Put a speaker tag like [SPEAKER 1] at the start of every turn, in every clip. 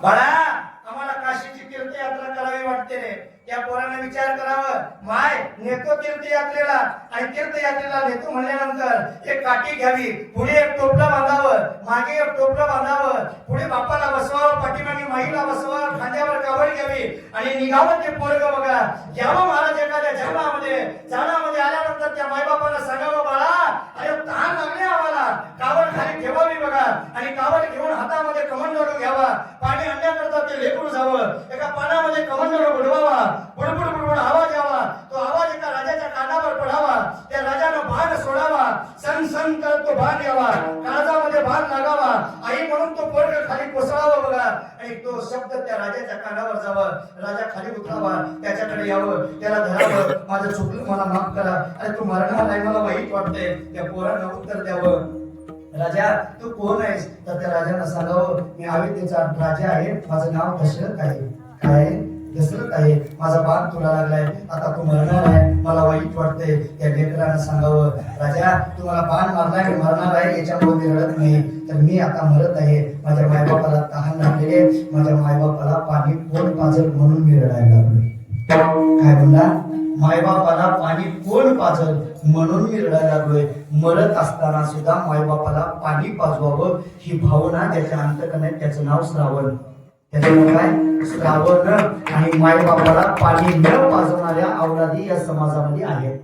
[SPEAKER 1] बाळा आम्हाला काशीची तीर्थयात्रा करावी वाटते रे. त्या पोराने विचार करावं, माय नेतो तीर्थयात्रेला आणि तीर्थयात्रेला नेतो म्हणल्यानंतर एक काठी घ्यावी, पुढे एक टोपलं बांधावं, मागे एक टोपलं बांधावं, पुढे बाप्पाला बसवावं, पाठीमागे माईला बसवावं, खांद्यावर कावड घ्यावी आणि निघावं ते पोरग बघा. घ्यावं महाराज एखाद्या जंगलामध्ये, झाडामध्ये आल्यानंतर त्या मायबापाला सांगावं, बाळा अरे तहान लागली आम्हाला, कावड खाली ठेवावी बघा आणि कावड घेऊन हातामध्ये कमंडलू घ्यावा, पाणी आणण्याकरता ते लेकरू जावं, एका पानामध्ये कमंडलू बुडवावा, बुडबुड बुडबुड आवाज यावा, तो आवाज एका राजाच्या कानावर पडावा, त्या राजानं बाण सोडावा, सन सन करत तो बाण यावा, काळजामध्ये बाण लागावा, आई म्हणून तो पोरग खाली कोसळावा बघा आणि तो शब्द त्या राजाच्या कानावर जावा, राजा खाली उतरावा, त्याच्याकडे यावं, त्याला धरावं, माझं चुकलं मला माफ करा, अरे तू मरणार नाही मला वाईट वाटतंय. त्या पोरानं उत्तर द्यावं, राजा तू कोण आहेस? तर त्या राजाला सांगावं, मी अयोध्येचा राजा आहे, माझं नाव दशरथ आहे. काय दशरथ आहे, माझा बाण तुला लागलाय, आता तू मरणार आहे, मला वाईट वाटतंय. त्या लेकरानं सांगावं, राजा तू मला बाण मारलाय, मी मरणार आहे, याच्यामुळे मी रडत नाही, तर मी आता मरत आहे, माझ्या मायबापाला तहान लागलेले, माझ्या मायबापाला पाणी कोण पाजल म्हणून मी रडायला लागलो. काय म्हणला? मायबापाला पाणी कोण पाजल म्हणून मी रडायला लागलोय. मरत असताना सुद्धा मायबापाला पाणी पाजवावं ही भावना त्याच्या अंतकरणात, त्याचं नाव श्रावण. त्याचं नाव काय? श्रावण. आणि मायबापाला पाणी न पाजवणाऱ्या अवलादी या समाजामध्ये आहेत.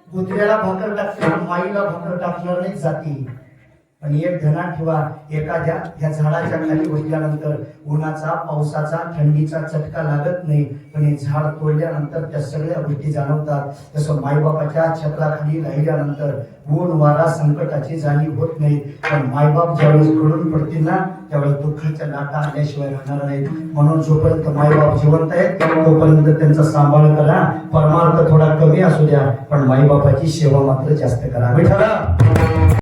[SPEAKER 1] कुत्र्याला भाकर टाकतात, माईला भाकर टाकणार नाही जाती. आणि एक ध्यानात ठेवा, एखाद्या ह्या झाडाच्या खाली बसल्यानंतर उन्हाचा, पावसाचा, थंडीचा चटका लागत नाही, पण हे झाड तोडल्यानंतर त्या सगळ्या गोष्टी जाणवतात. तसं मायबापाच्या छत्राखाली राहिल्यानंतर ऊन वारा संकटाची जाणीव होत नाही, पण मायबाप ज्यावेळेस कडून पडतील ना त्यावेळेस दुःखाच्या लाटा आल्याशिवाय राहणार नाहीत. म्हणून जोपर्यंत मायबाप जिवंत आहेत तोपर्यंत त्यांचा सांभाळ करा. परमार्थ थोडा कमी असू द्या, पण मायबापाची सेवा मात्र जास्त करा. विठ्ठला